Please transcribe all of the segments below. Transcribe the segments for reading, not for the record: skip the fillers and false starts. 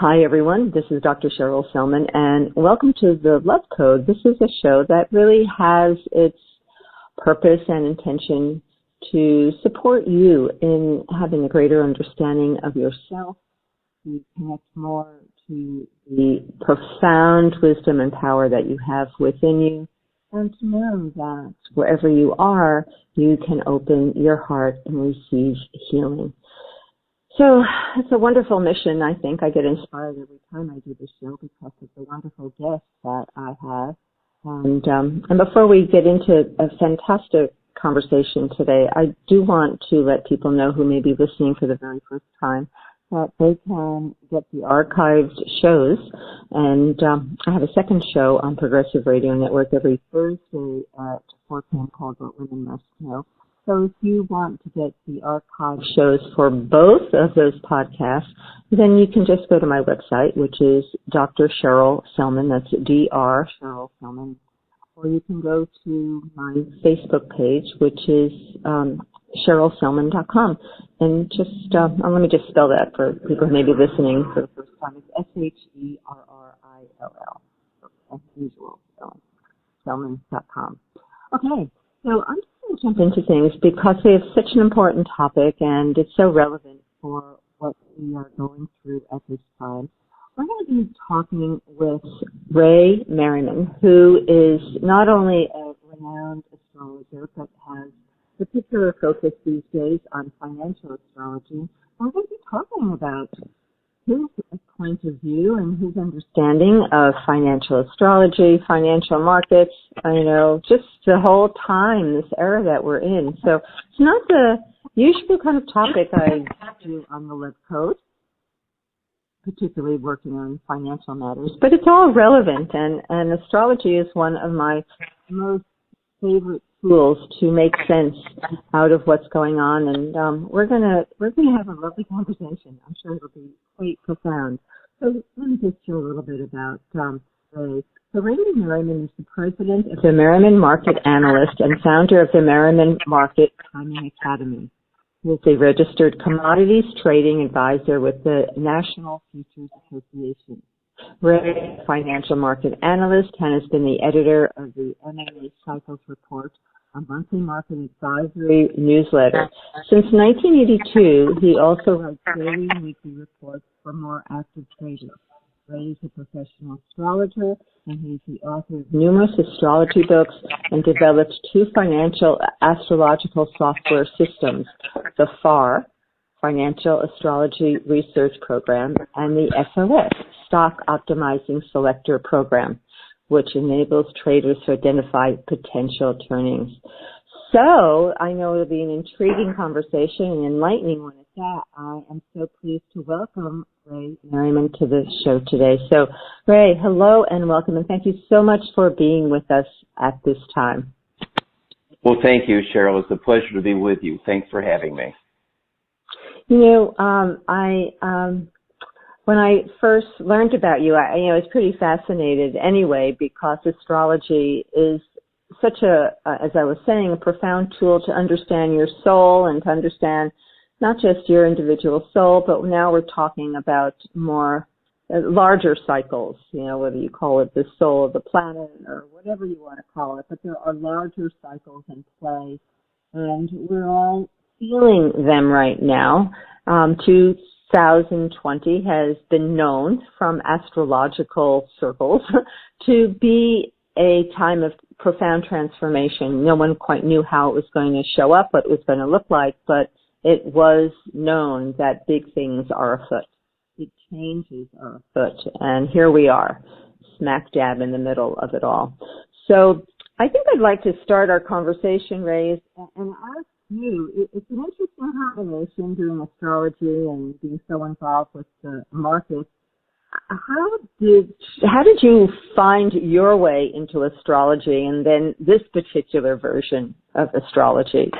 Hi, everyone. This is Dr. Cheryl Selman, and welcome to the Love Code. This is a show that really has its purpose and intention to support you in having a greater understanding of yourself, to connect more to the profound wisdom and power that you have within you, and to know that wherever you are, you can open your heart and receive healing. So it's a wonderful mission. I think I get inspired every time I do this show because of the wonderful guests that I have. And before we get into a fantastic conversation today, I do want to let people know who may be listening for the very first time that they can get the archived shows. And I have a second show on Progressive Radio Network every Thursday at 4 p.m. called What Women Must Know. So if you want to get the archive shows for both of those podcasts, then you can just go to my website, which is Dr. Cheryl Selman. That's Dr. Cheryl Selman. Or you can go to my Facebook page, which is CherylSelman.com. And just, let me just spell that for people who may be listening for the first time. It's Sherrill, as usual, Selman.com. Okay, so I'm just going to jump into things because we have such an important topic and it's so relevant for what we are going through at this time. We're going to be talking with Ray Merriman, who is not only a renowned astrologer, but has particular focus these days on financial astrology. We're going to be talking about his point of view and his understanding of financial astrology, financial markets, just the whole time, this era that we're in. So it's not the usual kind of topic I do on the Love Code, particularly working on financial matters, but it's all relevant, and astrology is one of my most favorite tools to make sense out of what's going on, and we're gonna have a lovely conversation. I'm sure it'll be quite profound. So let me just share a little bit about Ray. So Raymond Merriman is the president of the Merriman Market Analyst and founder of the Merriman Market Timing Academy. He is a registered Commodities Trading Adviser with the National Futures Association. Ray is a financial market analyst and has been the editor of the MMA Cycles Report, a monthly market advisory newsletter. Since 1982, he also writes daily and weekly reports for more active traders. Ray is a professional astrologer, and he's the author of numerous astrology books and developed 2 financial astrological software systems, the FAR, Financial Astrology Research Program, and the SOS, Stock Optimizing Selector Program, which enables traders to identify potential turnings. So I know it'll be an intriguing conversation, an enlightening one at that. I am so pleased to welcome Ray Merriman to the show today. So Ray, hello and welcome, and thank you so much for being with us at this time. Well, thank you, Cheryl. It's a pleasure to be with you. Thanks for having me. When I first learned about you, I was pretty fascinated anyway, because astrology is such as I was saying, a profound tool to understand your soul and to understand not just your individual soul, but now we're talking about more larger cycles, whether you call it the soul of the planet or whatever you want to call it, but there are larger cycles in play, and we're all feeling them right now. 2020 has been known from astrological circles to be a time of profound transformation. No one quite knew how it was going to show up, what it was going to look like, but it was known that big things are afoot. Big changes are afoot, and here we are, smack dab in the middle of it all. So I think I'd like to start our conversation, Ray, and ask you, it's an interesting combination doing astrology and being so involved with the markets. How did you find your way into astrology and then this particular version of astrology?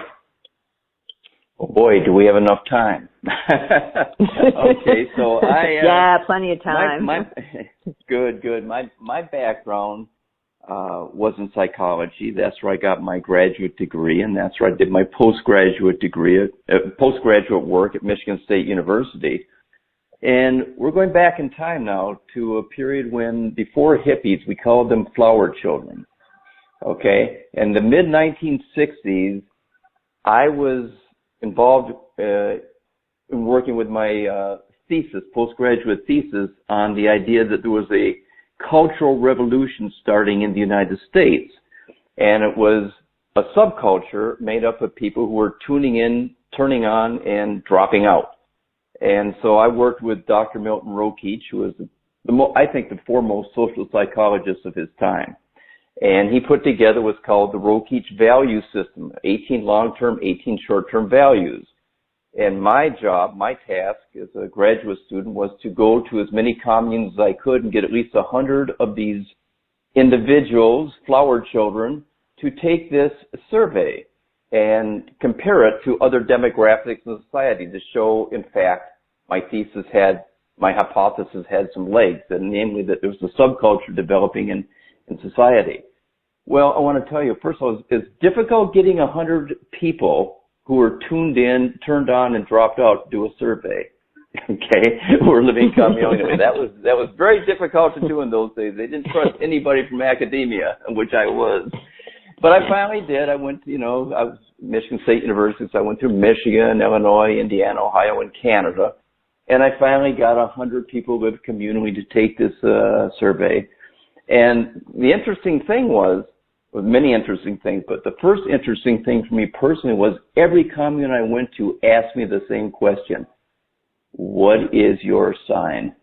Oh boy, do we have enough time? Okay, so yeah, plenty of time. Good. My background was in psychology. That's where I got my graduate degree, and that's where I did my postgraduate work at Michigan State University. And we're going back in time now to a period when, before hippies, we called them flower children. Okay? In the mid-1960s, I was involved in working with my thesis, postgraduate thesis, on the idea that there was a cultural revolution starting in the United States. And it was a subculture made up of people who were tuning in, turning on, and dropping out. And so I worked with Dr. Milton Rokeach, who was, I think, the foremost social psychologist of his time. And he put together what's called the Rokeach value system, 18 long-term, 18 short-term values. And my job, my task as a graduate student was to go to as many communes as I could and get at least 100 of these individuals, flower children, to take this survey and compare it to other demographics in society to show, in fact, my hypothesis had some legs, and namely that there was a subculture developing in society. Well, I want to tell you, first of all, it's difficult getting 100 people who were tuned in, turned on, and dropped out to do a survey. Okay, who were living communally. That was very difficult to do in those days. They didn't trust anybody from academia, which I was. But I finally did. I went, I was Michigan State University, so I went through Michigan, Illinois, Indiana, Ohio, and Canada. And I finally got 100 people who lived communally to take this survey. And the interesting thing was many interesting things, but the first interesting thing for me personally was every commune I went to asked me the same question. What is your sign?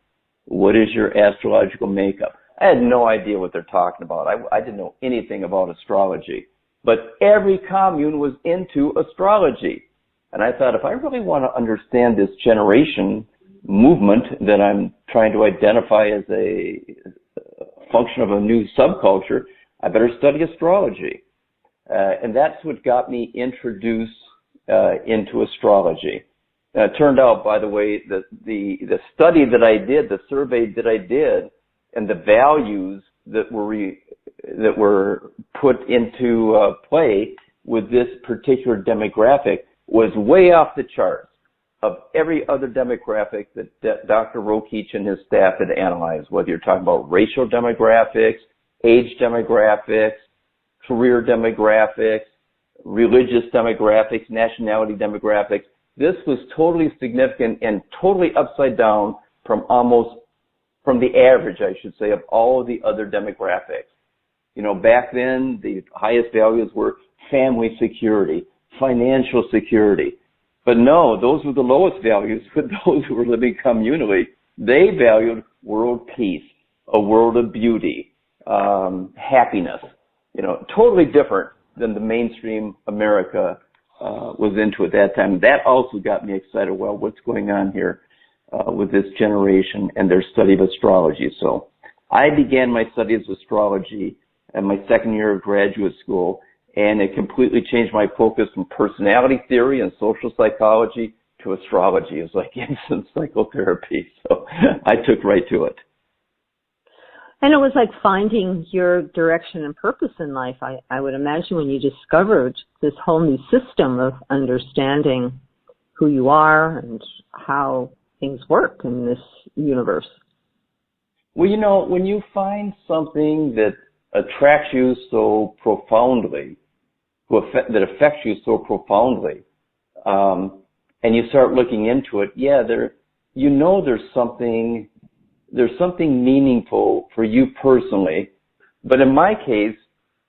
What is your astrological makeup? I had no idea what they're talking about. I didn't know anything about astrology. But every commune was into astrology. And I thought, if I really want to understand this generation movement that I'm trying to identify as a function of a new subculture, I better study astrology. And that's what got me introduced into astrology. It turned out, by the way, that the study that I did, the survey that I did, and the values that were put into play with this particular demographic was way off the charts of every other demographic that Dr. Rokeach and his staff had analyzed, whether you're talking about racial demographics, age demographics, career demographics, religious demographics, nationality demographics. This was totally significant and totally upside down from the average, I should say, of all of the other demographics. Back then, the highest values were family security, financial security. But no, those were the lowest values for those who were living communally. They valued world peace, a world of beauty, happiness, totally different than the mainstream America was into at that time. That also got me excited. Well, what's going on here with this generation and their study of astrology? So I began my study of astrology in my second year of graduate school, and it completely changed my focus from personality theory and social psychology to astrology. It was like instant psychotherapy. So I took right to it. And it was like finding your direction and purpose in life, I would imagine, when you discovered this whole new system of understanding who you are and how things work in this universe. Well, when you find something that attracts you so profoundly, that affects you so profoundly, and you start looking into it, there's something meaningful for you personally. But in my case,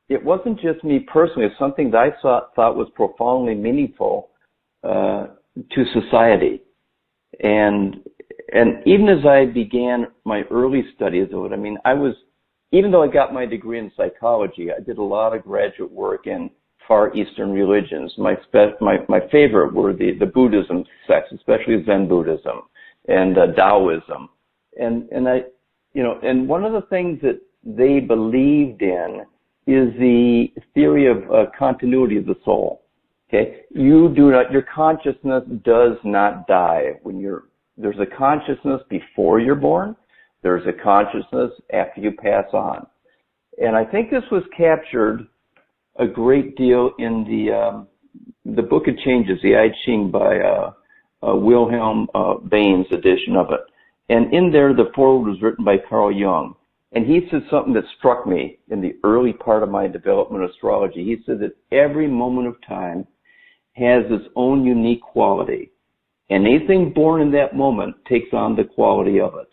it wasn't just me personally. It's something that I thought was profoundly meaningful to society. And even as I began my early studies of it, even though I got my degree in psychology, I did a lot of graduate work in Far Eastern religions. My favorite were the Buddhism sects, especially Zen Buddhism and Taoism. And one of the things that they believed in is the theory of continuity of the soul. Okay, your consciousness does not die there's a consciousness before you're born. There's a consciousness after you pass on. And I think this was captured a great deal in the Book of Changes, the I Ching by Wilhelm Bain's edition of it. And in there, the foreword was written by Carl Jung. And he said something that struck me in the early part of my development of astrology. He said that every moment of time has its own unique quality. And anything born in that moment takes on the quality of it.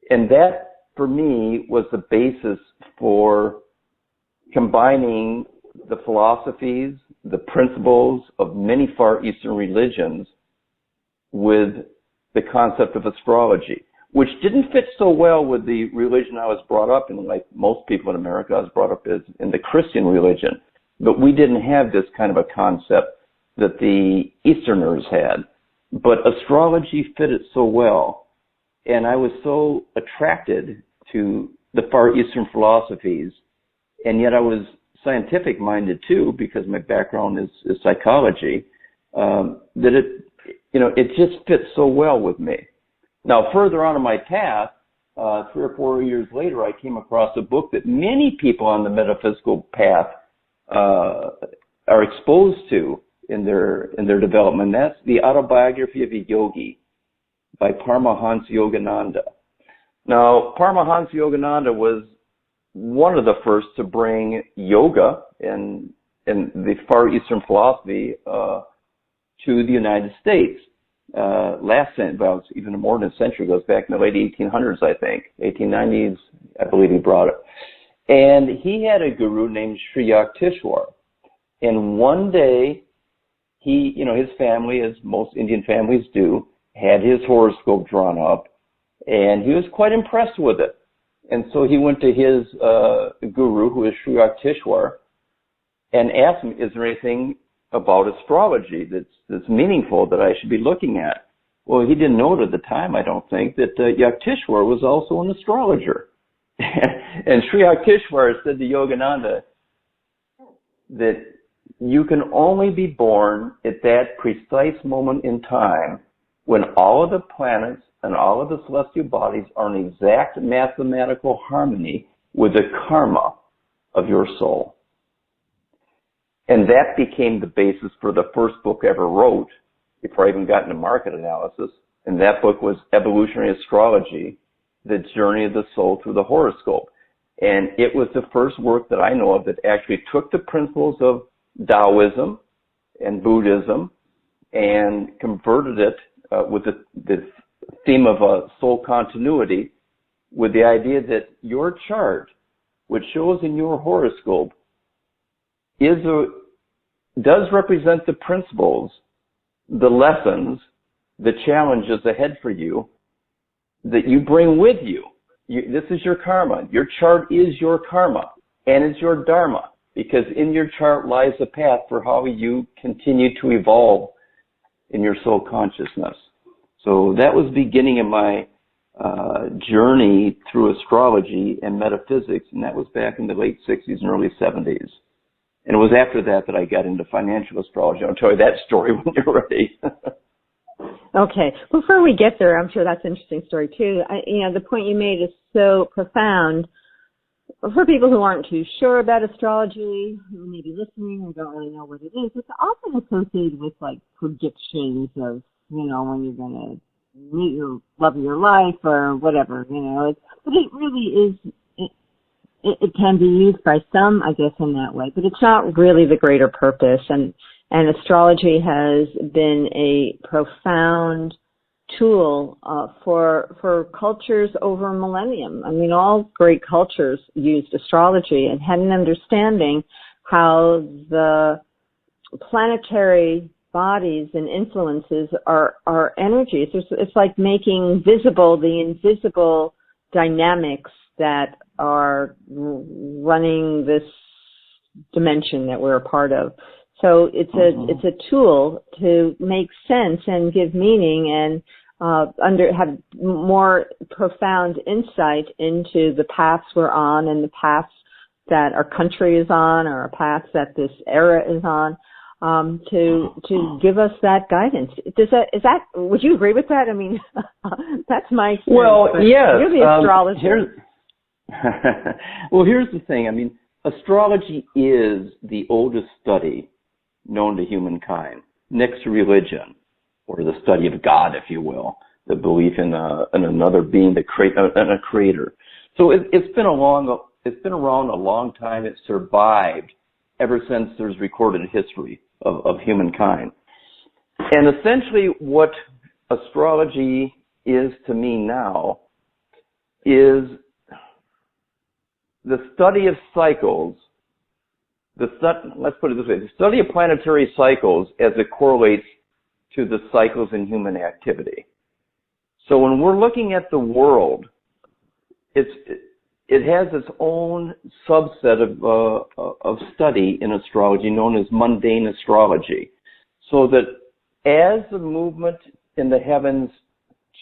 And that, for me, was the basis for combining the philosophies, the principles of many Far Eastern religions with the concept of astrology, which didn't fit so well with the religion I was brought up in. Like most people in America, I was brought up in the Christian religion. But we didn't have this kind of a concept that the Easterners had. But astrology fitted so well, and I was so attracted to the Far Eastern philosophies, and yet I was scientific-minded too, because my background is psychology, that it just fits so well with me. Now, further on in my path, 3 or 4 years later, I came across a book that many people on the metaphysical path are exposed to in their development. That's the Autobiography of a Yogi by Paramahansa Yogananda. Now, Paramahansa Yogananda was one of the first to bring yoga and the Far Eastern philosophy to the United States. Well, it's even more than a century, goes back in the late 1800s, I think, 1890s, I believe he brought it. And he had a guru named Sri Yukteswar. And one day, his family, as most Indian families do, had his horoscope drawn up, and he was quite impressed with it. And so he went to his guru, who is Sri Yukteswar, and asked him, is there anything about astrology that's meaningful that I should be looking at? Well, he didn't know it at the time, I don't think, that Yukteswar was also an astrologer. And Sri Yukteswar said to Yogananda that you can only be born at that precise moment in time when all of the planets and all of the celestial bodies are in exact mathematical harmony with the karma of your soul. And that became the basis for the first book I ever wrote before I even got into market analysis. And that book was Evolutionary Astrology, The Journey of the Soul Through the Horoscope. And it was the first work that I know of that actually took the principles of Taoism and Buddhism and converted it with the theme of soul continuity with the idea that your chart, which shows in your horoscope, does represent the principles, the lessons, the challenges ahead for you that you bring with you. This is your karma. Your chart is your karma, and it's your dharma, because in your chart lies the path for how you continue to evolve in your soul consciousness. So that was the beginning of my journey through astrology and metaphysics, and that was back in the late 60s and early 70s. And it was after that that I got into financial astrology. I'll tell you that story when you're ready. Okay. Before we get there, I'm sure that's an interesting story too. The point you made is so profound. For people who aren't too sure about astrology, who may be listening and don't really know what it is, it's often associated with like predictions of, when you're going to meet your love of your life or whatever, but it really is, it can be used by some, I guess, in that way, but it's not really the greater purpose. And astrology has been a profound tool for cultures over a millennium. I mean, all great cultures used astrology and had an understanding how the planetary bodies and influences are energies. It's like making visible the invisible dynamics that are running this dimension that we're a part of. So it's a tool to make sense and give meaning and have more profound insight into the paths we're on and the paths that our country is on or paths that this era is on, to give us that guidance. Would you agree with that? I mean, that's my experience. Well, yes. You're the astrologer. Here's the thing. I mean, astrology is the oldest study known to humankind, next to religion, or the study of God, if you will. the belief in another being, in a creator. So it's been around a long time. It's survived ever since there's recorded history of humankind. And essentially what astrology is to me now is the study of cycles. Let's put it this way: the study of planetary cycles as it correlates to the cycles in human activity. So when we're looking at the world, it has its own subset of study in astrology known as mundane astrology. So that as the movement in the heavens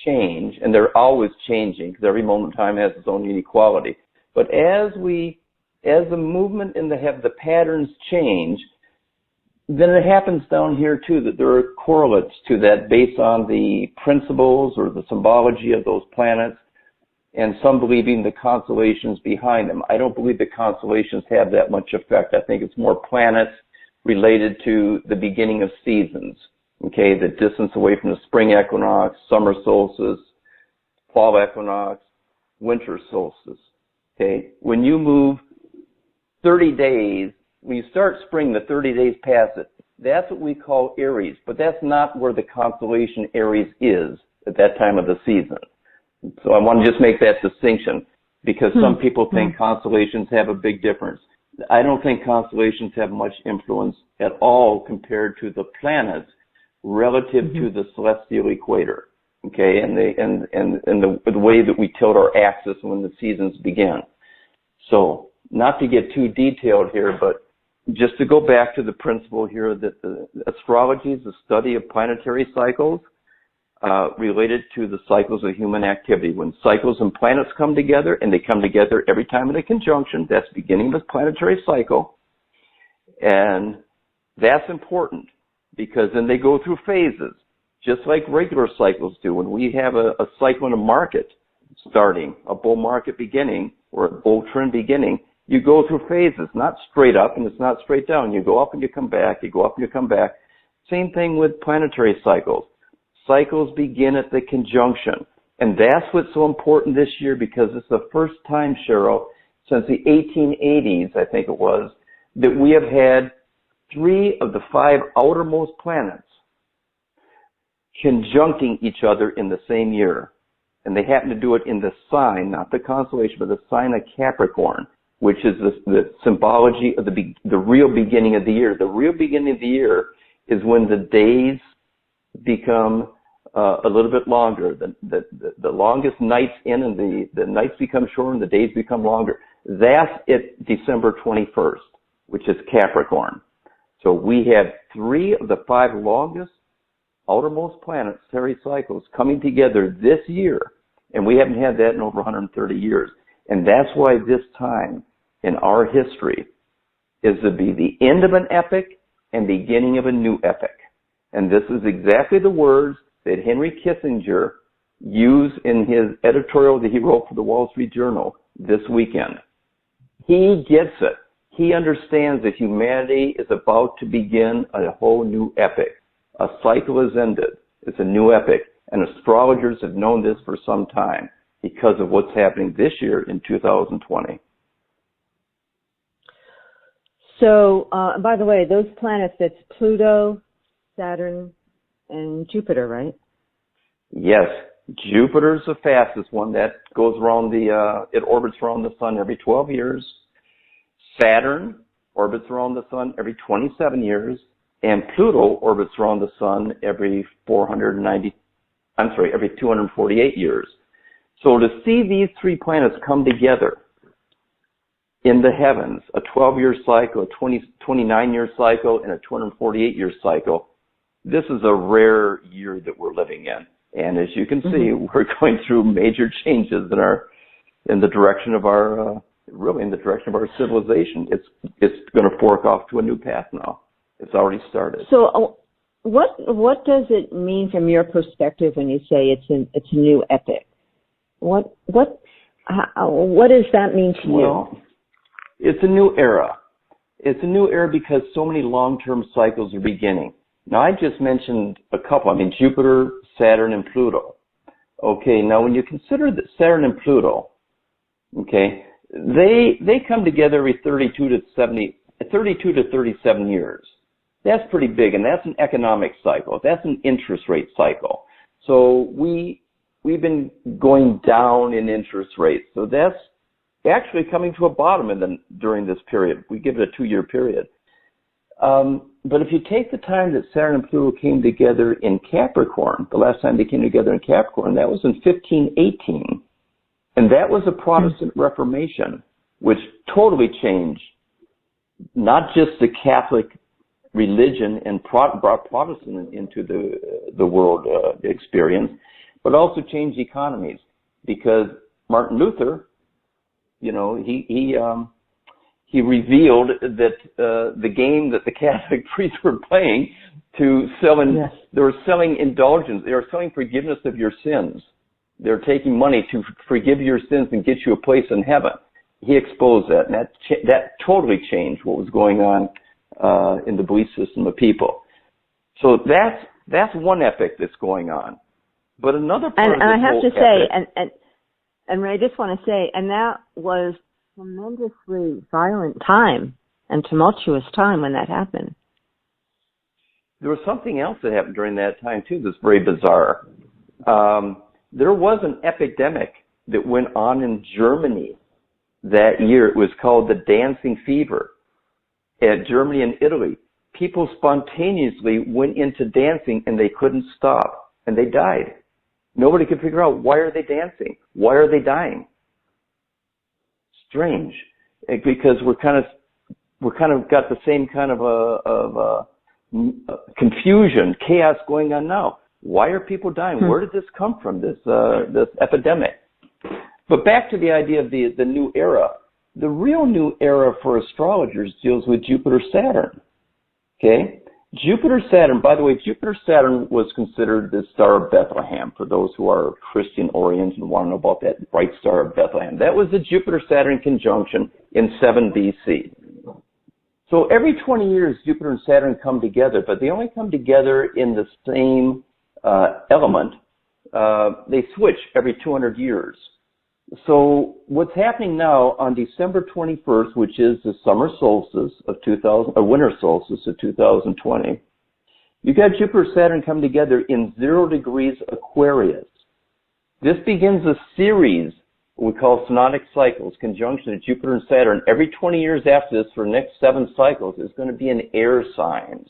change, and they're always changing because every moment in time has its own unique quality, but as the movement in the patterns change, then it happens down here too that there are correlates to that based on the principles or the symbology of those planets, and some believing the constellations behind them. I don't believe the constellations have that much effect. I think it's more planets related to the beginning of seasons, okay, the distance away from the spring equinox, summer solstice, fall equinox, winter solstice, okay. When you move 30 days, when you start spring, the 30 days past it, that's what we call Aries, but that's not where the constellation Aries is at that time of the season. So I want to just make that distinction because some people think constellations have a big difference. I don't think constellations have much influence at all compared to the planets relative to the celestial equator, okay, and the way that we tilt our axis when the seasons begin. So not to get too detailed here, but just to go back to the principle here that the astrology is the study of planetary cycles related to the cycles of human activity. When cycles and planets come together, and they come together every time in a conjunction, that's the beginning of a planetary cycle. And that's important because then they go through phases, just like regular cycles do. When we have a cycle in a market starting, a bull market beginning, or a bull trend beginning, you go through phases, not straight up and it's not straight down. You go up and you come back, you go up and you come back. Same thing with planetary cycles. Cycles begin at the conjunction. And that's what's so important this year because it's the first time, Cheryl, since the 1880s, I think it was, that we have had 3 of the 5 outermost planets conjuncting each other in the same year. And they happen to do it in the sign, not the constellation, but the sign of Capricorn, which is the symbology of the real beginning of the year. The real beginning of the year is when the days become a little bit longer. The longest nights in and the nights become shorter and the days become longer. That's at December 21st, which is Capricorn. So we have 3 of the 5 longest outermost planetary cycles coming together this year, and we haven't had that in over 130 years. And that's why this time in our history is to be the end of an epic and beginning of a new epic. And this is exactly the words that Henry Kissinger used in his editorial that he wrote for the Wall Street Journal this weekend. He gets it. He understands that humanity is about to begin a whole new epic. A cycle has ended. It's a new epic. And astrologers have known this for some time because of what's happening this year in 2020. So, by the way, those planets, that's Pluto, Saturn, and Jupiter, right? Yes. Jupiter's the fastest one. That goes around it orbits around the sun every 12 years. Saturn orbits around the sun every 27 years. And Pluto orbits around the sun every 248 years. So to see these 3 planets come together in the heavens, a 12-year cycle, a 29-year cycle, and a 248-year cycle, this is a rare year that we're living in. And as you can see, we're going through major changes in the direction of our civilization. It's going to fork off to a new path now. It's already started. So, what does it mean from your perspective when you say it's a new epic? What does that mean to you? Well, it's a new era. It's a new era because so many long-term cycles are beginning. Now, I just mentioned a couple. I mean, Jupiter, Saturn, and Pluto. Okay, now when you consider that Saturn and Pluto, okay, they come together every 32 to 37 years. That's pretty big, and that's an economic cycle. That's an interest rate cycle. So we've been going down in interest rates. So that's actually coming to a bottom during this period. We give it a 2-year period. But if you take the time that Saturn and Pluto came together in Capricorn, the last time they came together in Capricorn, that was in 1518. And that was a Protestant Reformation, which totally changed not just the Catholic religion and brought Protestant into the world experience, but also changed economies. Because Martin Luther, he revealed that the game that the Catholic priests were playing to selling, yes. They were selling indulgence. They were selling forgiveness of your sins. They're taking money to forgive your sins and get you a place in heaven. He exposed that, and that totally changed what was going on in the belief system of people. So that's one epic that's going on. But another part of this I have to say, epic, and Ray, I just want to say, and that was tremendously violent time and tumultuous time when that happened. There was something else that happened during that time too that's very bizarre. There was an epidemic that went on in Germany that year. It was called the dancing fever. At Germany and Italy, people spontaneously went into dancing and they couldn't stop, and they died. Nobody could figure out, why are they dancing? Why are they dying? Strange, because we're kind of got the same kind of confusion, chaos going on now. Why are people dying? Where did this come from? This epidemic. But back to the idea of the new era. The real new era for astrologers deals with Jupiter-Saturn. Okay? Jupiter-Saturn, by the way, Jupiter-Saturn was considered the Star of Bethlehem for those who are Christian-oriented and want to know about that bright Star of Bethlehem. That was the Jupiter-Saturn conjunction in 7 BC. So every 20 years, Jupiter and Saturn come together, but they only come together in the same element. They switch every 200 years. So what's happening now on December 21st, which is the summer solstice of winter solstice of 2020, you got Jupiter and Saturn come together in 0 degrees Aquarius. This begins a series we call synodic cycles, conjunction of Jupiter and Saturn. Every 20 years after this, for the next 7 cycles, is going to be in air signs.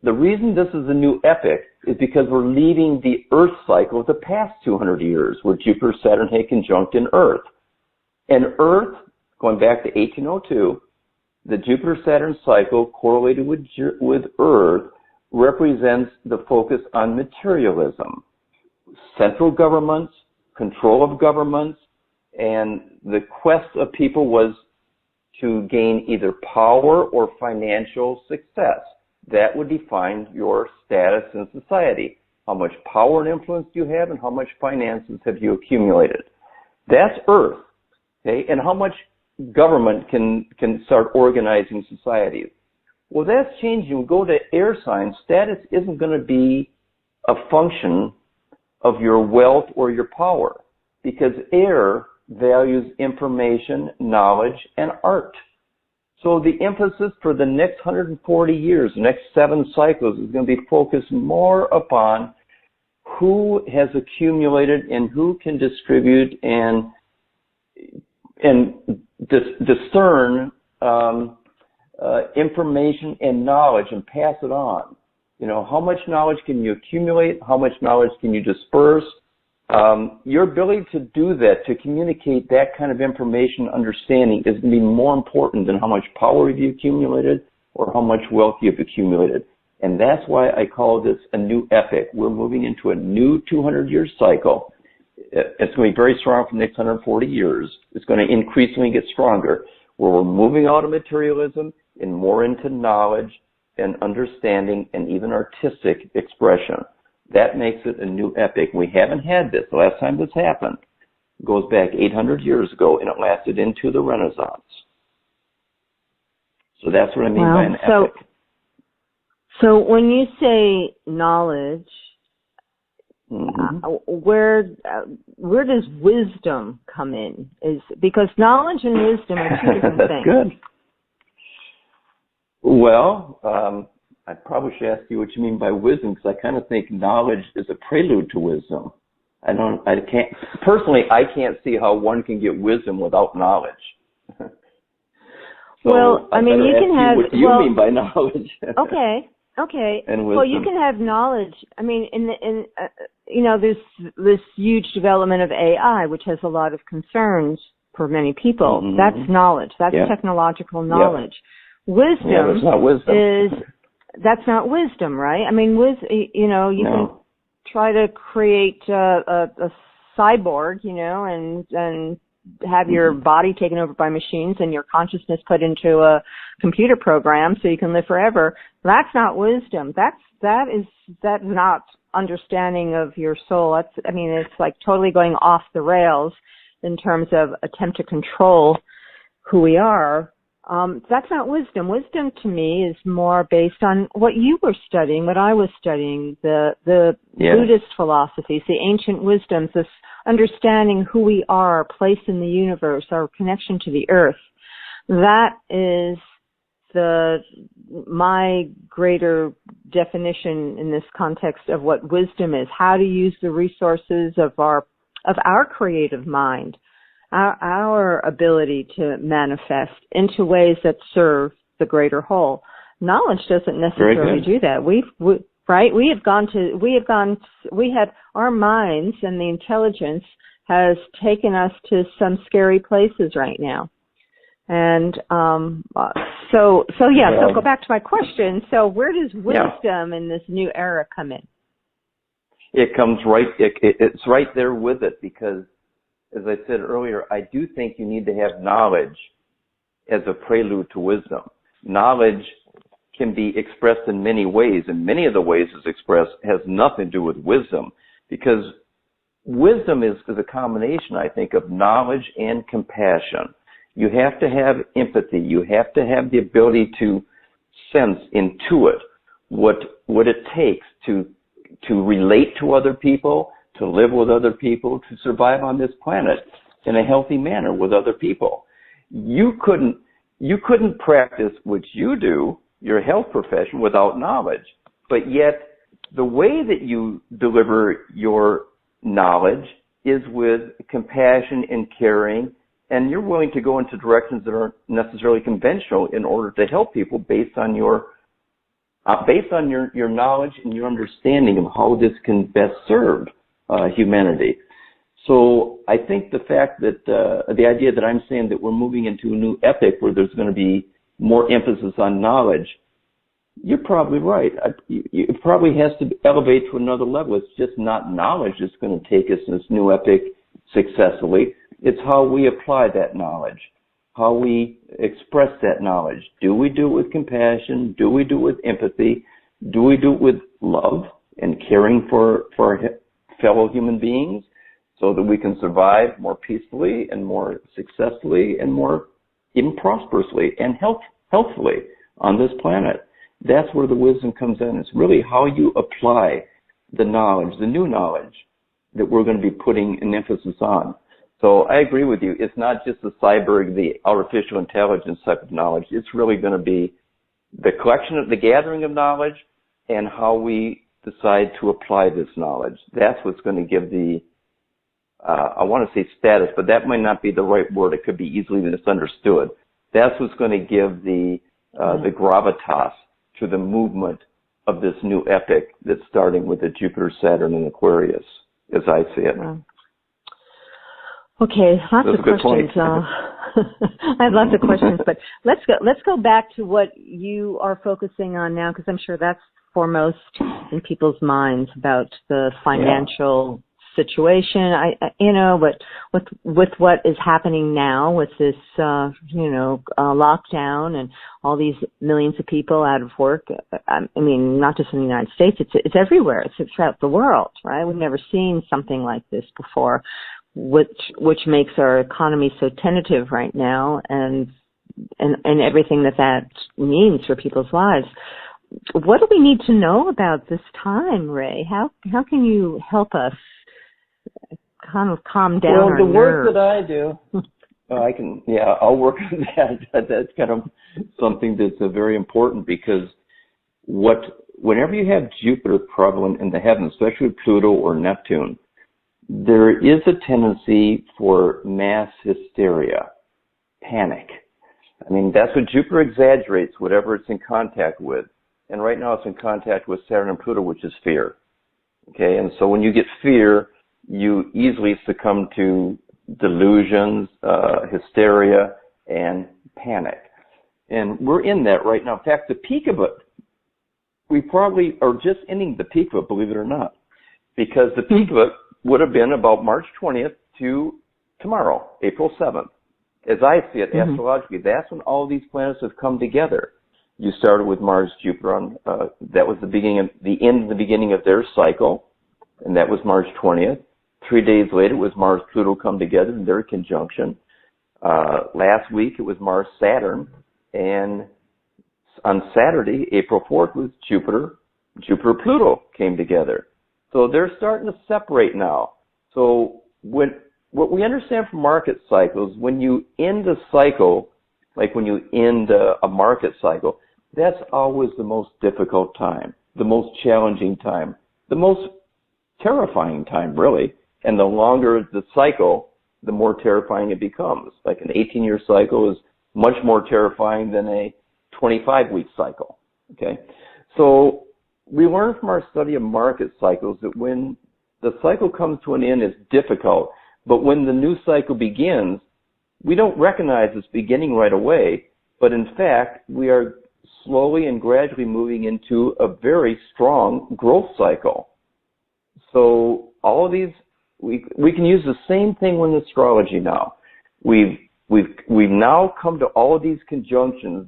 The reason this is a new epic is because we're leaving the Earth cycle of the past 200 years, where Jupiter and Saturn had conjunct in Earth. And Earth, going back to 1802, the Jupiter-Saturn cycle correlated with Earth represents the focus on materialism. Central governments, control of governments, and the quest of people was to gain either power or financial success. That would define your status in society. How much power and influence do you have, and how much finances have you accumulated? That's Earth, okay? And how much government can start organizing societies. Well, that's changing. We go to air signs. Status isn't going to be a function of your wealth or your power, because air values information, knowledge, and art. So the emphasis for the next 140 years, the next 7 cycles, is going to be focused more upon who has accumulated and who can distribute and discern information and knowledge and pass it on. You know, how much knowledge can you accumulate? How much knowledge can you disperse? Your ability to do that, to communicate that kind of information, understanding, is going to be more important than how much power you've accumulated or how much wealth you've accumulated. And that's why I call this a new epic. We're moving into a new 200-year cycle. It's going to be very strong for the next 140 years. It's going to increasingly get stronger, where we're moving out of materialism and more into knowledge and understanding and even artistic expression. That makes it a new epic. We haven't had this. The last time this happened goes back 800 years ago, and it lasted into the Renaissance. So that's what I mean by an epic. So when you say knowledge, where does wisdom come in? Because knowledge and wisdom are two different That's things. Good. Well, I probably should ask you what you mean by wisdom, because I kind of think knowledge is a prelude to wisdom. I can't see how one can get wisdom without knowledge. So well, I mean, you can have. What do you mean by knowledge? Okay. And wisdom. Well, you can have knowledge. I mean, there's this huge development of AI, which has a lot of concerns for many people. Mm-hmm. That's knowledge. That's technological knowledge. Wisdom that's not wisdom. That's not wisdom, right? I mean, you can try to create a cyborg, and have your body taken over by machines and your consciousness put into a computer program so you can live forever. That's not wisdom. That's not understanding of your soul. It's like totally going off the rails in terms of attempt to control who we are. That's not wisdom. Wisdom to me is more based on what you were studying, what I was studying, the Buddhist philosophies, the ancient wisdoms, this understanding who we are, our place in the universe, our connection to the earth. That is my greater definition in this context of what wisdom is, how to use the resources of our creative mind, our ability to manifest into ways that serve the greater whole. Knowledge doesn't necessarily do that. Our minds and the intelligence has taken us to some scary places right now. And so go back to my question. So where does wisdom in this new era come in? It comes right, it's right there with it, because as I said earlier, I do think you need to have knowledge as a prelude to wisdom. Knowledge can be expressed in many ways, and many of the ways it's expressed has nothing to do with wisdom, because wisdom is a combination, I think, of knowledge and compassion. You have to have empathy. You have to have the ability to sense, intuit what it takes to relate to other people, to live with other people, to survive on this planet in a healthy manner with other people. You couldn't practice what you do, your health profession, without knowledge. But yet, the way that you deliver your knowledge is with compassion and caring, and you're willing to go into directions that aren't necessarily conventional in order to help people based on your knowledge and your understanding of how this can best serve humanity. So I think the fact that the idea that I'm saying that we're moving into a new epoch where there's going to be more emphasis on knowledge, you're probably right. It probably has to elevate to another level. It's just not knowledge that's going to take us in this new epoch successfully. It's how we apply that knowledge, how we express that knowledge. Do we do it with compassion? Do we do it with empathy? Do we do it with love and caring for our fellow human beings so that we can survive more peacefully and more successfully and more even prosperously and healthfully on this planet? That's where the wisdom comes in. It's really how you apply the knowledge, the new knowledge that we're going to be putting an emphasis on. So I agree with you. It's not just the cyborg, the artificial intelligence type of knowledge. It's really going to be the gathering of knowledge and how we decide to apply this knowledge. That's what's going to give I want to say status, but that might not be the right word. It could be easily misunderstood. That's what's going to give the gravitas to the movement of this new epoch that's starting with the Jupiter, Saturn, and Aquarius, as I see it. Wow. Okay, lots of questions. I have lots of questions, but let's go back to what you are focusing on now, because I'm sure that's foremost in people's minds about the financial situation. But with what is happening now with this, lockdown and all these millions of people out of work. I mean, not just in the United States, it's everywhere. It's throughout the world, right? We've never seen something like this before, which makes our economy so tentative right now, and everything that means for people's lives. what do we need to know about this time, Ray? How can you help us kind of calm down our nerves? Well, the work nerves? that I do, I'll work on that. That's kind of something that's very important, because whenever you have Jupiter prevalent in the heavens, especially Pluto or Neptune, there is a tendency for mass hysteria, panic. I mean, that's what Jupiter exaggerates, whatever it's in contact with. And right now it's in contact with Saturn and Pluto, which is fear. Okay, and so when you get fear, you easily succumb to delusions, hysteria, and panic. And we're in that right now. In fact, the peak of it, we probably are just ending the peak of it, believe it or not, because the peak of it would have been about March 20th to tomorrow, April 7th. As I see it, astrologically, that's when all these planets have come together. You started with Mars, Jupiter on, that was the beginning of their cycle, and that was March 20th. 3 days later, it was Mars, Pluto come together in their conjunction. Last week, it was Mars, Saturn, and on Saturday, April 4th, was Jupiter, Pluto came together. So they're starting to separate now. So what we understand from market cycles, when you end a cycle, like when you end a market cycle, that's always the most difficult time, the most challenging time, the most terrifying time, really. And the longer the cycle, the more terrifying it becomes. Like an 18-year cycle is much more terrifying than a 25-week cycle. Okay, so we learn from our study of market cycles that when the cycle comes to an end, it's difficult. But when the new cycle begins, we don't recognize this beginning right away. But in fact, we are slowly and gradually moving into a very strong growth cycle. So all of these, we can use the same thing with astrology now. We've now come to all of these conjunctions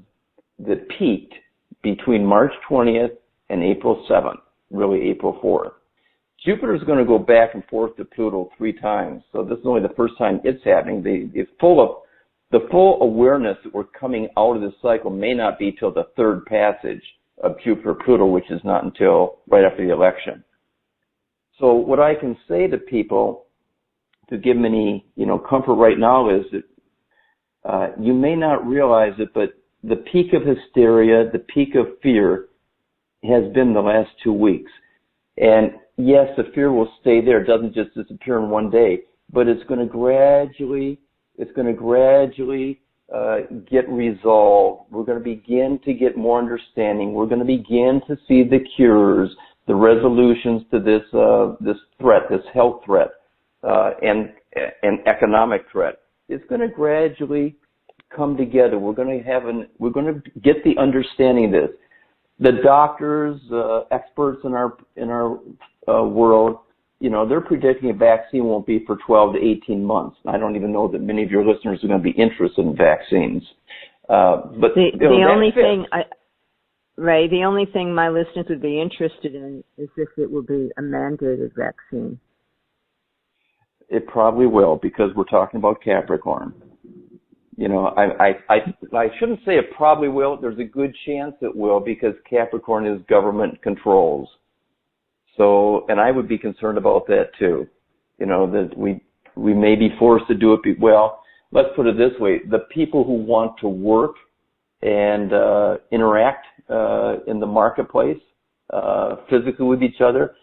that peaked between March 20th and April 7th, really April 4th. Jupiter is going to go back and forth to Pluto 3 times, so this is only the first time it's happening. The full awareness that we're coming out of this cycle may not be till the third passage of Jupiter-Pluto, which is not until right after the election. So what I can say to people to give them any comfort right now is that you may not realize it, but the peak of hysteria, the peak of fear has been the last 2 weeks. And yes, the fear will stay there. It doesn't just disappear in one day, but it's going to gradually get resolved. We're going to begin to get more understanding. We're going to begin to see the cures, the resolutions to this threat, this health threat, and economic threat. It's going to gradually come together. We're going to get the understanding of this. The doctors, experts in our world, they're predicting a vaccine won't be for 12 to 18 months. I don't even know that many of your listeners are going to be interested in vaccines. But the only thing my listeners would be interested in is if it will be a mandated vaccine. It probably will, because we're talking about Capricorn. I shouldn't say it probably will. There's a good chance it will, because Capricorn is government controls. So, and I would be concerned about that too. That we may be forced to do it. Well, let's put it this way: the people who want to work and interact in the marketplace physically with each other,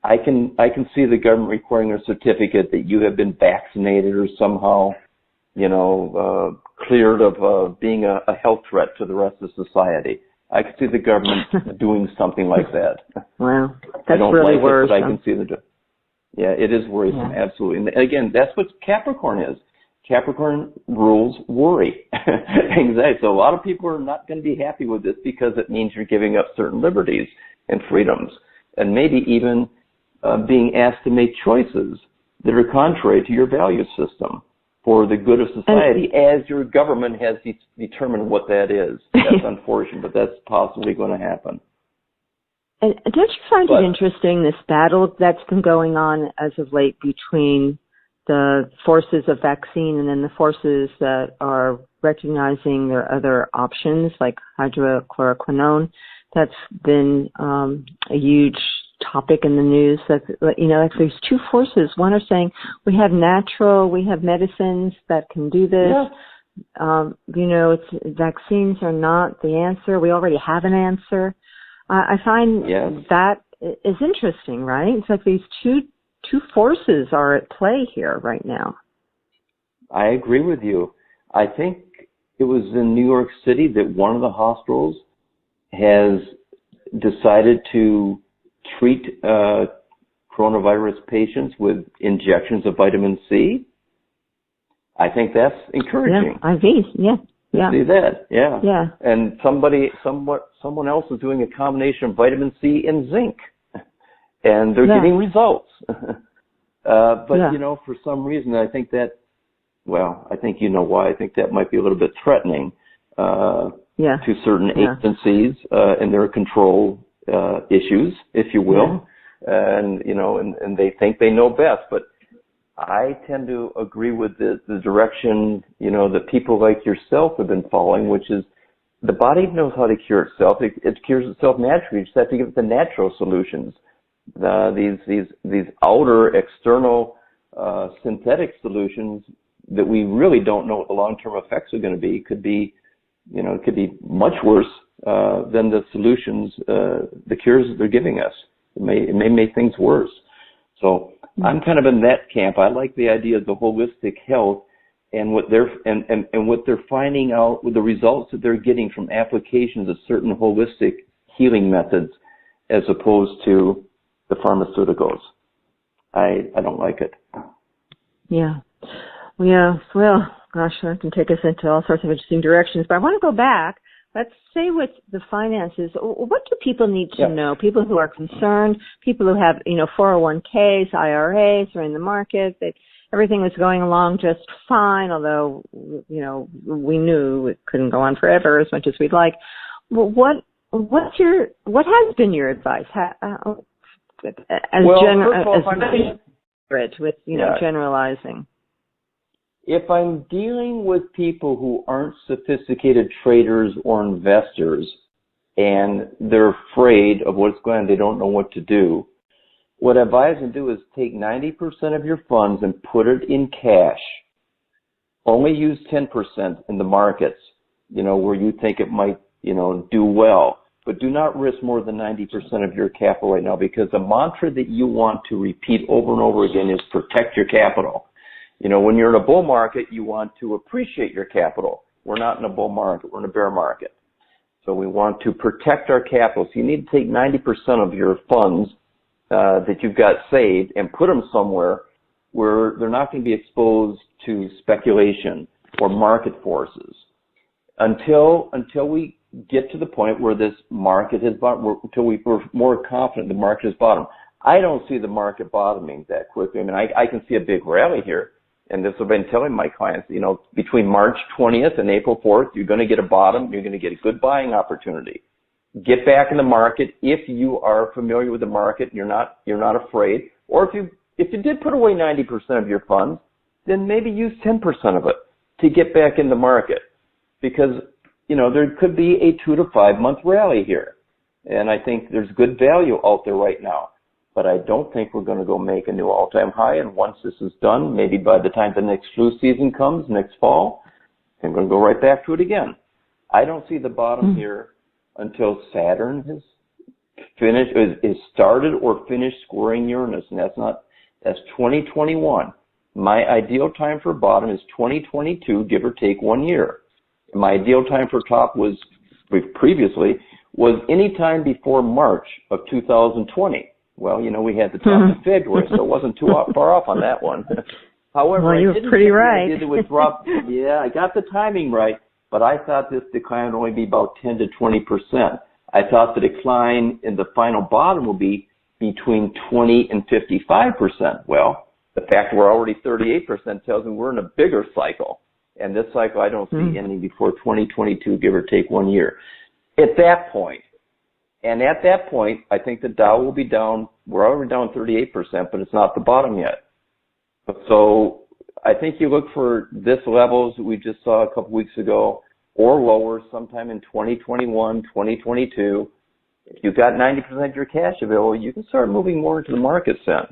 I can see the government requiring a certificate that you have been vaccinated or somehow cleared of being a health threat to the rest of society. I can see the government doing something like that. Well, that's really worrisome. But I can see it is worrisome, absolutely. And again, that's what Capricorn is. Capricorn rules worry, anxiety. So a lot of people are not going to be happy with this, because it means you're giving up certain liberties and freedoms, and maybe even being asked to make choices that are contrary to your value system for the good of society, as your government has determined what that is. That's unfortunate, but that's possibly going to happen. And don't you find it interesting, this battle that's been going on as of late between the forces of vaccine and then the forces that are recognizing their other options, like hydrochloroquine, That's been a huge topic in the news. That, you know, like there's two forces. One are saying we have medicines that can do this. Yeah. You know, vaccines are not the answer. We already have an answer. I find that is interesting, right? It's like these two forces are at play here right now. I agree with you. I think it was in New York City that one of the hospitals has decided to treat coronavirus patients with injections of vitamin C. I think that's encouraging. Yeah, IVs, yeah. See that, yeah. Yeah. And someone else is doing a combination of vitamin C and zinc, and they're getting results. But you know, for some reason, I think that, well, I think you know why. I think that might be a little bit threatening to certain agencies and their control issues, if you will, and you know, and they think they know best. But I tend to agree with the direction, you know, that people like yourself have been following, which is the body knows how to cure itself. It cures itself naturally. You just have to give it the natural solutions. These outer external synthetic solutions that we really don't know what the long-term effects are going to be could be, you know, it could be much worse than the solutions, the cures that they're giving us. It may make things worse. So I'm kind of in that camp. I like the idea of the holistic health and what they're finding out with the results that they're getting from applications of certain holistic healing methods as opposed to the pharmaceuticals. I don't like it. Yeah. Well, gosh, that can take us into all sorts of interesting directions. But I want to go back. Let's say with the finances, what do people need to know? People who are concerned, people who have, you know, 401ks, IRAs, are in the market, that everything was going along just fine, although, you know, we knew it couldn't go on forever as much as we'd like. What has been your advice? Generalizing. If I'm dealing with people who aren't sophisticated traders or investors and they're afraid of what's going on, they don't know what to do, what I advise them to do is take 90% of your funds and put it in cash. Only use 10% in the markets, you know, where you think it might, you know, do well. But do not risk more than 90% of your capital right now, because the mantra that you want to repeat over and over again is protect your capital. You know, when you're in a bull market, you want to appreciate your capital. We're not in a bull market. We're in a bear market. So we want to protect our capital. So you need to take 90% of your funds that you've got saved and put them somewhere where they're not going to be exposed to speculation or market forces until we get to the point where this market has bottomed, until we're more confident the market has bottomed. I don't see the market bottoming that quickly. I mean, I can see a big rally here. And this I've been telling my clients, you know, between March 20th and April 4th, you're going to get a bottom. You're going to get a good buying opportunity. Get back in the market if you are familiar with the market and you're not afraid. Or if you did put away 90% of your funds, then maybe use 10% of it to get back in the market. Because, you know, there could be a 2 to 5 month rally here. And I think there's good value out there right now. But I don't think we're going to go make a new all-time high. And once this is done, maybe by the time the next flu season comes next fall, I'm going to go right back to it again. I don't see the bottom here until Saturn has finished, is started or finished squaring Uranus, and that's 2021. My ideal time for bottom is 2022, give or take 1 year. My ideal time for top was any time before March of 2020. Well, you know, we had the top in February, so it wasn't too far off on that one. However, well, you were pretty right. It would drop. Yeah, I got the timing right, but I thought this decline would only be about 10 to 20%. I thought the decline in the final bottom would be between 20 and 55%. Well, the fact we're already 38% tells me we're in a bigger cycle. And this cycle I don't see ending before 2022, give or take 1 year. At that point, I think the Dow will be down. We're already down 38%, but it's not the bottom yet. So I think you look for this levels that we just saw a couple weeks ago or lower sometime in 2021, 2022. If you've got 90% of your cash available, you can start moving more into the market then.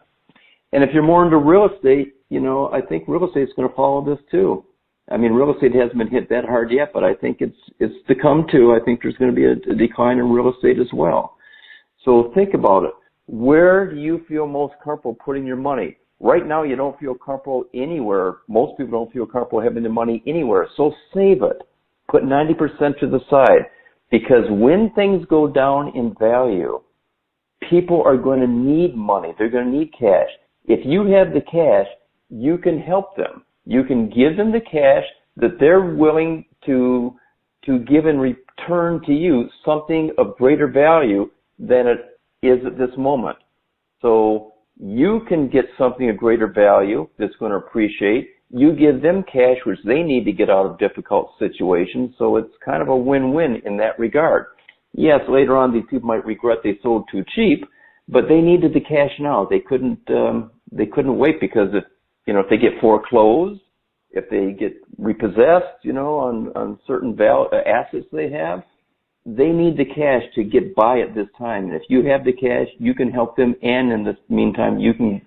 And if you're more into real estate, I think real estate is going to follow this too. I mean, real estate hasn't been hit that hard yet, but I think it's to come too. I think there's going to be a decline in real estate as well. So think about it. Where do you feel most comfortable putting your money? Right now, you don't feel comfortable anywhere. Most people don't feel comfortable having their money anywhere. So save it. Put 90% to the side. Because when things go down in value, people are going to need money. They're going to need cash. If you have the cash, you can help them. You can give them the cash that they're willing to give in return to you something of greater value than it is at this moment. So you can get something of greater value that's going to appreciate. You give them cash, which they need to get out of difficult situations. So it's kind of a win-win in that regard. Yes, later on these people might regret they sold too cheap, but they needed the cash now. They couldn't wait because if they get foreclosed, if they get repossessed, on certain assets they have, they need the cash to get by at this time. And if you have the cash, you can help them, and in the meantime, you can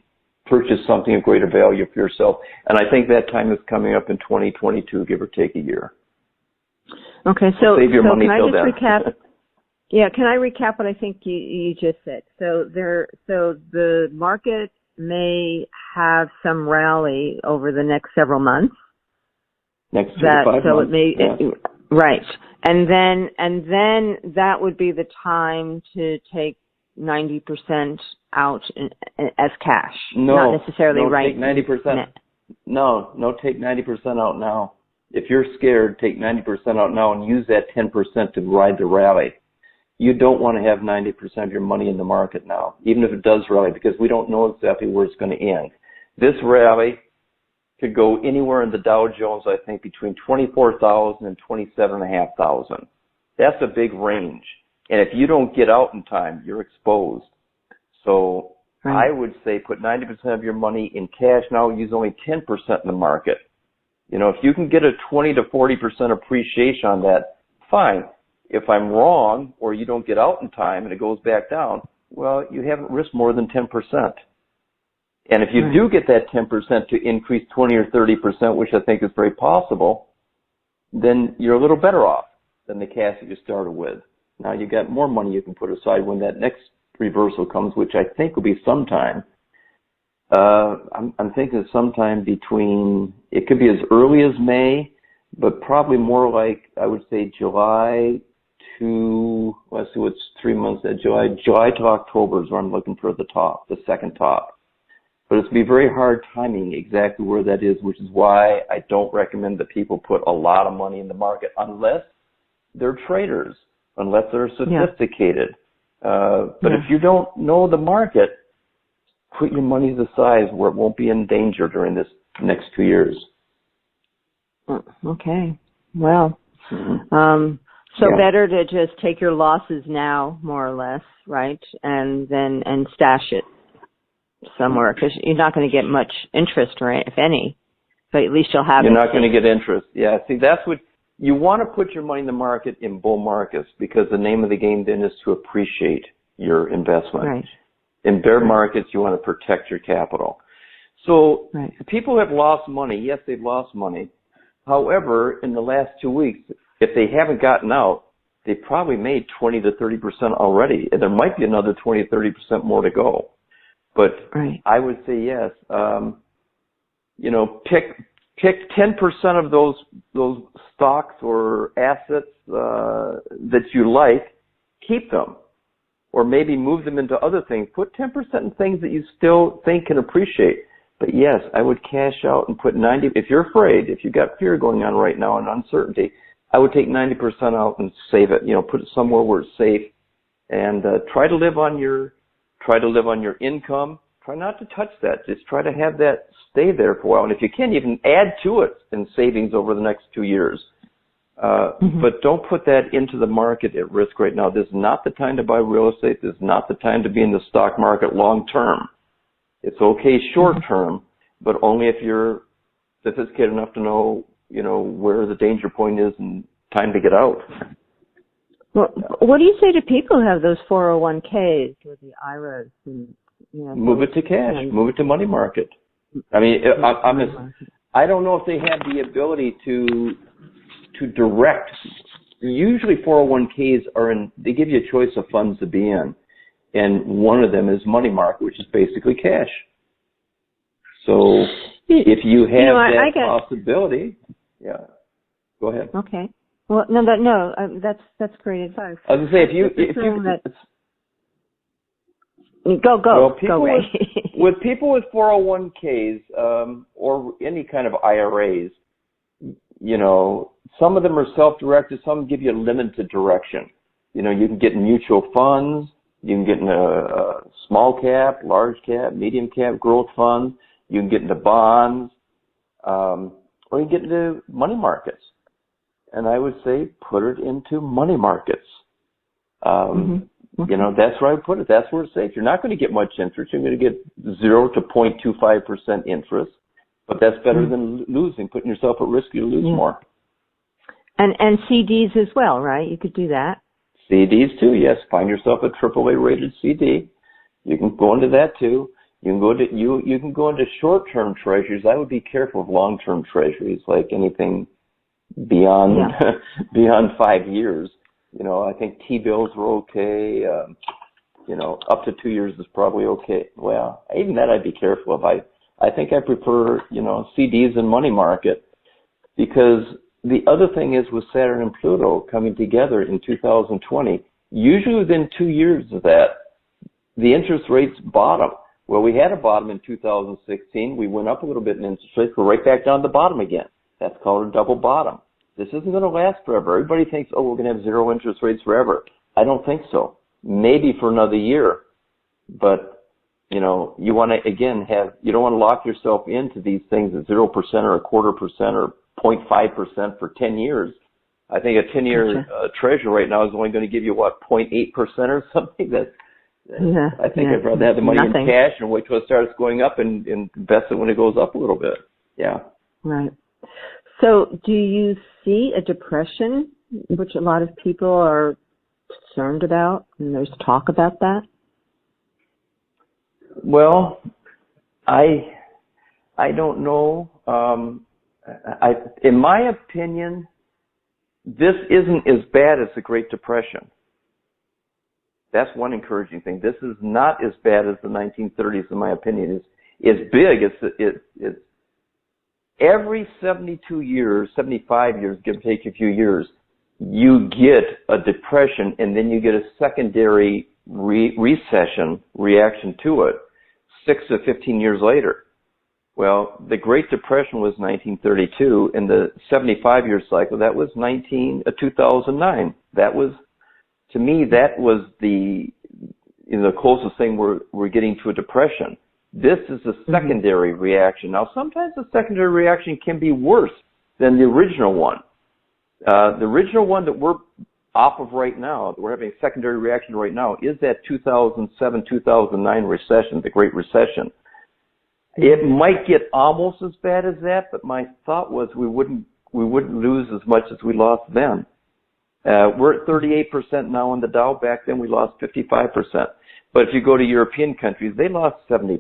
purchase something of greater value for yourself. And I think that time is coming up in 2022, give or take a year. Okay, so save your money can I till just then. recap? Yeah, can I recap what I think you just said? So the market may have some rally over the next several months. Next 2 to 5 months. It may, yeah. Right. And then that would be the time to take 90% out as cash. Not necessarily right. Take 90%. No, take 90% out now. If you're scared, take 90% out now and use that 10% to ride the rally. You don't want to have 90% of your money in the market now, even if it does rally, because we don't know exactly where it's going to end. This rally could go anywhere in the Dow Jones, I think, between 24,000 and 27,500. That's a big range. And if you don't get out in time, you're exposed. So right. I would say put 90% of your money in cash now, use only 10% in the market. If you can get a 20 to 40% appreciation on that, fine. If I'm wrong or you don't get out in time and it goes back down, well, you haven't risked more than 10%. And if you do get that 10% to increase 20 or 30%, which I think is very possible, then you're a little better off than the cash that you started with. Now you got more money you can put aside when that next reversal comes, which I think will be sometime. I'm thinking sometime between, it could be as early as May, but probably more like, I would say July to, let's see, what's 3 months, July to October is where I'm looking for the top, the second top. But it's going to be very hard timing exactly where that is, which is why I don't recommend that people put a lot of money in the market unless they're traders, unless they're sophisticated. But if you don't know the market, put your money to the side where it won't be in danger during this next 2 years. Okay. Well, better to just take your losses now, more or less, right? And stash it somewhere, because you're not going to get much interest, right, if any, but at least you'll have You're not going to get interest. Yeah, see, that's what you want to put your money in the market in bull markets, because the name of the game then is to appreciate your investment. Right. In bear markets, you want to protect your capital. So people have lost money. Yes, they've lost money. However, in the last 2 weeks, if they haven't gotten out, they probably made 20 to 30% already, and there might be another 20 to 30% more to go. But I would say yes. Pick 10% of those stocks or assets that you like, keep them, or maybe move them into other things. Put 10% in things that you still think can appreciate. But yes, I would cash out and put 90. If you're afraid, if you've got fear going on right now and uncertainty, I would take 90% out and save it. Put it somewhere where it's safe, and try to live on your income. Try not to touch that. Just try to have that stay there for a while. And if you can, even add to it in savings over the next 2 years. But don't put that into the market at risk right now. This is not the time to buy real estate. This is not the time to be in the stock market long term. It's okay short term, but only if you're sophisticated enough to know, where the danger point is and time to get out. Well, what do you say to people who have those 401ks or the IRAs? And, move it to cash. Move it to money market. I mean, I don't know if they have the ability to direct. Usually 401ks they give you a choice of funds to be in. And one of them is money market, which is basically cash. So if you have possibility, yeah, go ahead. Okay. Well, that's great advice. I was going to say, go Ray. With people with 401ks or any kind of IRAs, some of them are self-directed. Some give you a limited direction. You can get in mutual funds. You can get in a small cap, large cap, medium cap growth fund. You can get into bonds, or you can get into money markets. And I would say put it into money markets. That's where I would put it. That's where it's safe. You're not going to get much interest. You're going to get 0 to 0.25% interest, but that's better than losing, putting yourself at risk. You lose more. And CDs as well, right? You could do that. CDs too, yes. Find yourself a AAA rated CD. You can go into that too. You can go into short-term treasuries. I would be careful of long-term treasuries, like anything beyond 5 years. I think T-bills are okay. Up to 2 years is probably okay. Well, even that I'd be careful of. I think I prefer, CDs and money market, because the other thing is with Saturn and Pluto coming together in 2020, usually within 2 years of that, the interest rates bottom. Well, we had a bottom in 2016. We went up a little bit in interest rates. We're right back down to the bottom again. That's called a double bottom. This isn't going to last forever. Everybody thinks, we're going to have zero interest rates forever. I don't think so. Maybe for another year. But, you want to, again, you don't want to lock yourself into these things at 0% or 0.25% or 0.5% for 10 years. I think a 10-year treasury right now is only going to give you, 0.8% or something? I think I'd rather have the money in cash and wait till it starts going up and invest it when it goes up a little bit. Yeah. Right. So do you see a depression, which a lot of people are concerned about, and there's talk about that? Well, I don't know. In my opinion, this isn't as bad as the Great Depression. That's one encouraging thing. This is not as bad as the 1930s, in my opinion. It's big. It's every 72 years, 75 years, give or take a few years, you get a depression, and then you get a secondary recession reaction to it 6 to 15 years later. Well, the Great Depression was 1932, and the 75-year cycle, that was 2009. That was, to me, that was the closest thing we're getting to a depression. This is a secondary reaction. Now, sometimes the secondary reaction can be worse than the original one. The original one that we're off of right now, that we're having a secondary reaction right now, is that 2007-2009 recession, the Great Recession. It might get almost as bad as that, but my thought was we wouldn't lose as much as we lost then. We're at 38% now on the Dow. Back then we lost 55%. But if you go to European countries, they lost 70%.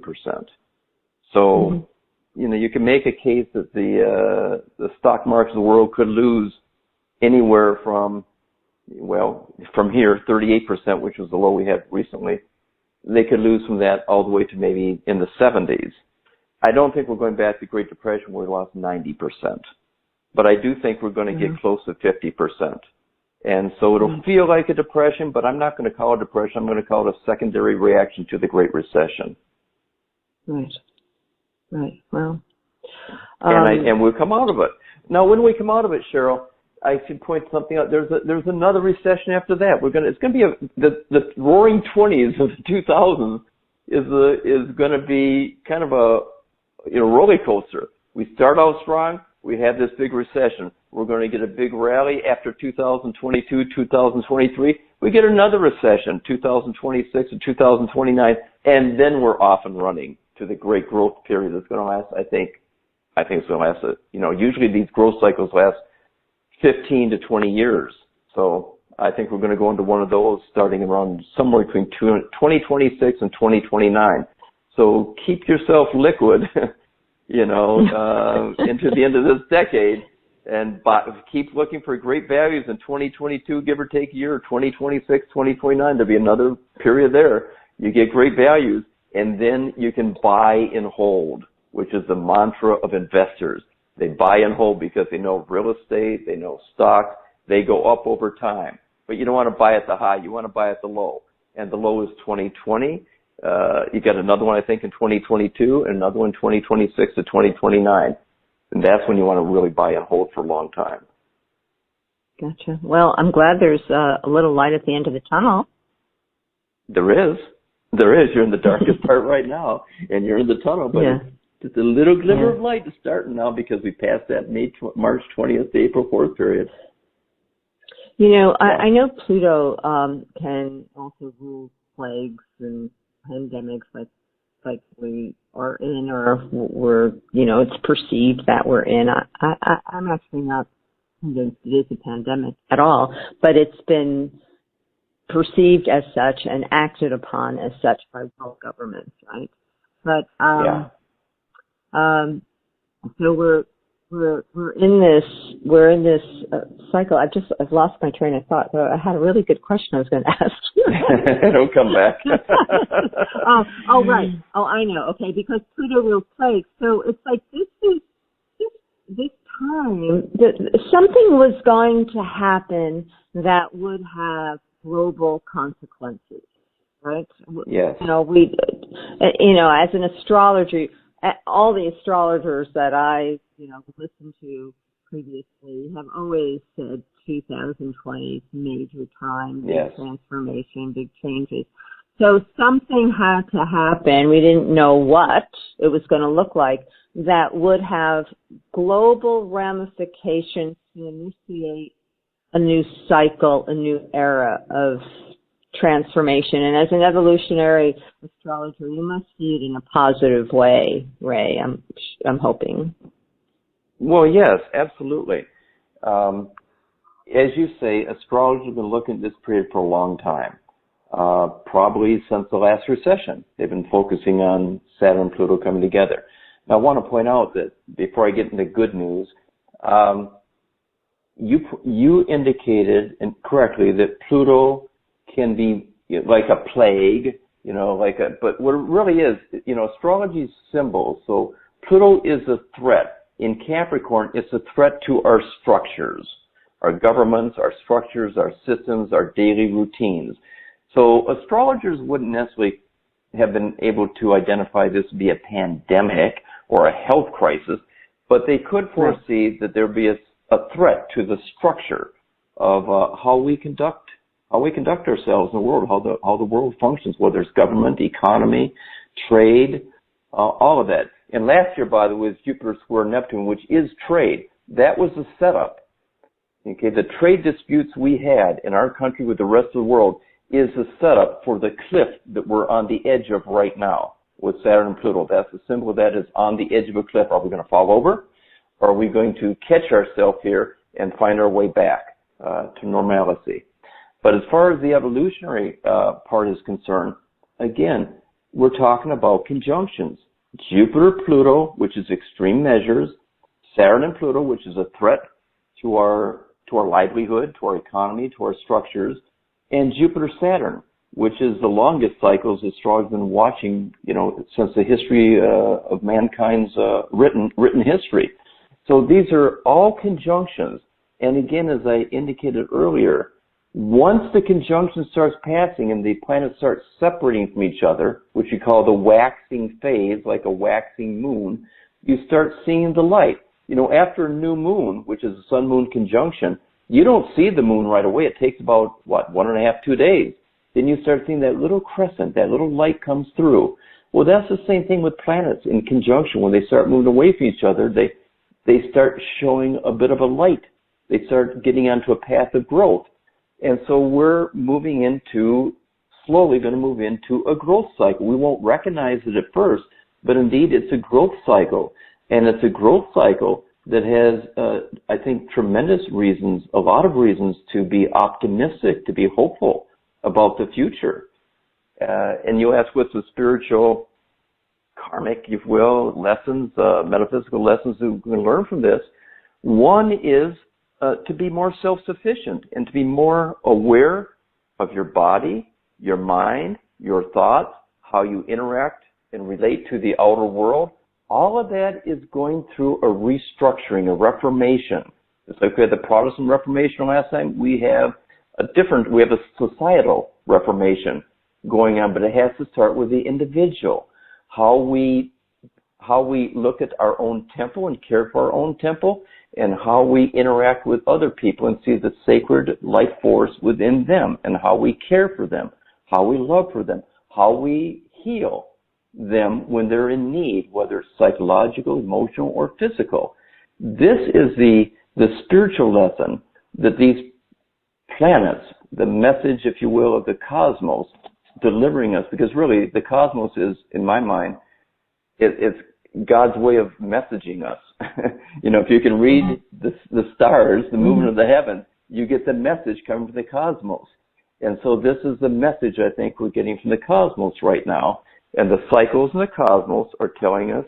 So, you can make a case that the stock markets of the world could lose anywhere from here, 38%, which was the low we had recently. They could lose from that all the way to maybe in the 70s. I don't think we're going back to the Great Depression where we lost 90%. But I do think we're going to get close to 50%. And so it'll feel like a depression, but I'm not going to call it a depression. I'm going to call it a secondary reaction to the Great Recession. Right. Well. And we'll come out of it. Now, when we come out of it, Cheryl, I should point something out. There's another recession after that. It's going to be the Roaring 20s of the 2000s is going to be kind of a roller coaster. We start out strong. We have this big recession. We're going to get a big rally after 2022, 2023. We get another recession, 2026 and 2029, and then we're off and running to the great growth period that's going to last. I think it's going to last. Usually these growth cycles last 15 to 20 years. So I think we're going to go into one of those starting around somewhere between 2026 and 2029. So keep yourself liquid, into the end of this decade, and keep looking for great values in 2022, give or take a year, 2026, 2029. There'll be another period there. You get great values, and then you can buy and hold, which is the mantra of investors. They buy and hold because they know real estate, they know stocks, they go up over time. But you don't want to buy at the high, you want to buy at the low. And the low is 2020. You got another one, I think, in 2022, and another one 2026 to 2029. And that's when you want to really buy and hold for a long time. Gotcha. Well, I'm glad there's a little light at the end of the tunnel. There is. You're in the darkest part right now, and you're in the tunnel, but it's a little glimmer of light to start now because we passed that March 20th to April 4th period. I know Pluto can also rule plagues and pandemics like we are in, or we're, it's perceived that we're in. I'm actually not convinced it is a pandemic at all, but it's been perceived as such and acted upon as such by world governments, right? But so we're in this cycle. I've lost my train of thought. So I had a really good question I was going to ask you. It'll come back. Oh, right. Oh, I know. Okay, because Pluto will plague. So it's like this time something was going to happen that would have global consequences, right? Yes. As an astrologer, all the astrologers that I, listened to previously have always said 2020 is major time, big transformation, big changes. So something had to happen. We didn't know what it was going to look like that would have global ramifications to initiate a new cycle, a new era of transformation. And as an evolutionary astrologer, you must see it in a positive way, Ray. I'm hoping. Well, yes, absolutely. As you say, astrologers have been looking at this period for a long time, probably since the last recession. They've been focusing on Saturn and Pluto coming together. Now, I want to point out that before I get into good news, you indicated correctly that Pluto can be like a plague, but what it really is, astrology is symbols. So Pluto is a threat. In Capricorn, it's a threat to our structures, our governments, our structures, our systems, our daily routines. So astrologers wouldn't necessarily have been able to identify this to be a pandemic or a health crisis, but they could foresee that there would be a threat to the structure of how we conduct ourselves in the world, how the world functions, whether it's government, economy, trade, all of that. And last year, by the way, was Jupiter square Neptune, which is trade. That was the setup. Okay, the trade disputes we had in our country with the rest of the world is the setup for the cliff that we're on the edge of right now with Saturn and Pluto. That's the symbol of that is on the edge of a cliff. Are we going to fall over? Or are we going to catch ourselves here and find our way back to normalcy? But as far as the evolutionary part is concerned, again, we're talking about conjunctions. Jupiter-Pluto, which is extreme measures, Saturn and Pluto, which is a threat to our livelihood, to our economy, to our structures, and Jupiter-Saturn, which is the longest cycles astrologers have been watching, since the history of mankind's written history. So these are all conjunctions. And again, as I indicated earlier, once the conjunction starts passing and the planets start separating from each other, which you call the waxing phase, like a waxing moon, you start seeing the light. After a new moon, which is a sun-moon conjunction, you don't see the moon right away. It takes about, 1.5, 2 days. Then you start seeing that little crescent, that little light comes through. Well, that's the same thing with planets in conjunction. When they start moving away from each other, they start showing a bit of a light. They start getting onto a path of growth. And so we're slowly going to move into a growth cycle. We won't recognize it at first, but indeed it's a growth cycle. And it's a growth cycle that has, I think, tremendous reasons, a lot of reasons to be optimistic, to be hopeful about the future. And you ask what's the spiritual, karmic, if you will, lessons, metaphysical lessons that we can learn from this. One is to be more self-sufficient and to be more aware of your body, your mind, your thoughts, how you interact and relate to the outer world. All of that is going through a restructuring, a reformation. Just like we had the Protestant Reformation last time, we have a societal reformation going on, but it has to start with the individual. How we look at our own temple and care for our own temple, and how we interact with other people and see the sacred life force within them, and how we care for them, how we love for them, how we heal them when they're in need, whether it's psychological, emotional, or physical. This is the spiritual lesson that these planets, the message, if you will, of the cosmos delivering us, because really the cosmos is, in my mind, it's God's way of messaging us. If you can read the stars, the movement of the heavens, you get the message coming from the cosmos. And so this is the message I think we're getting from the cosmos right now. And the cycles in the cosmos are telling us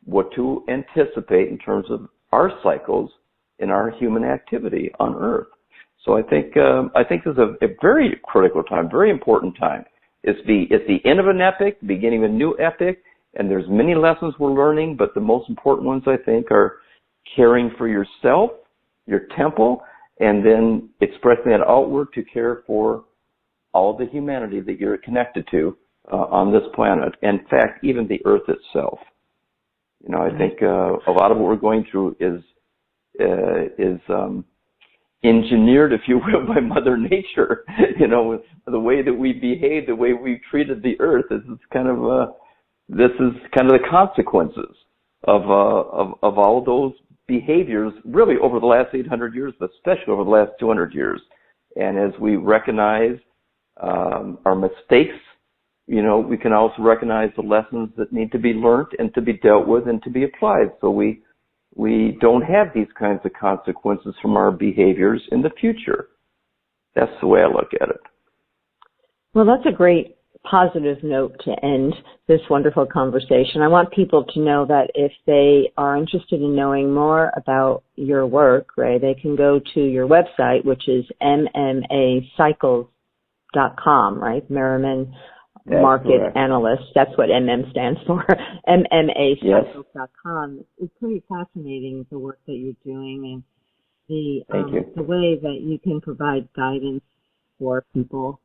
what to anticipate in terms of our cycles in our human activity on Earth. So I think this is a very critical time, very important time. It's the end of an epoch, the beginning of a new epoch, and there's many lessons we're learning, but the most important ones, I think, are caring for yourself, your temple, and then expressing that outward to care for all the humanity that you're connected to on this planet. In fact, even the Earth itself. I think a lot of what we're going through is engineered, if you will, by Mother Nature. The way that we behave, the way we treated the Earth. This is kind of the consequences of all those behaviors, really over the last 800 years, but especially over the last 200 years. And as we recognize our mistakes, we can also recognize the lessons that need to be learned and to be dealt with and to be applied. So we don't have these kinds of consequences from our behaviors in the future. That's the way I look at it. Well, that's a great positive note to end this wonderful conversation. I want people to know that if they are interested in knowing more about your work, Ray, they can go to your website, which is MMA Cycles.com, right? Merriman Market Analyst. That's what MM stands for. MMA Cycles.com. It's pretty fascinating, the work that you're doing and the way that you can provide guidance for people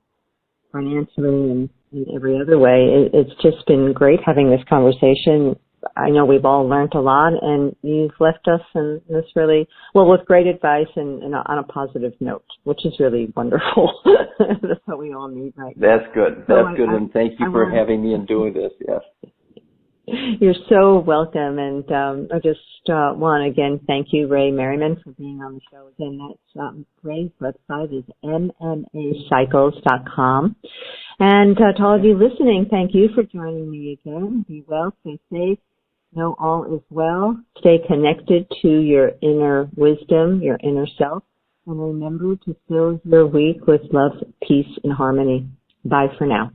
financially and in every other way. It's just been great having this conversation. I know we've all learned a lot, and you've left us in this really, with great advice and on a positive note, which is really wonderful. That's what we all need right now. That's good. That's good, and thank you for having me and doing this. Yes. You're so welcome, and I just want to again thank you, Ray Merriman, for being on the show. Again, that's Ray's website is MMACycles.com. And to all of you listening, thank you for joining me again. Be well, stay safe, know all is well, stay connected to your inner wisdom, your inner self, and remember to fill your week with love, peace, and harmony. Bye for now.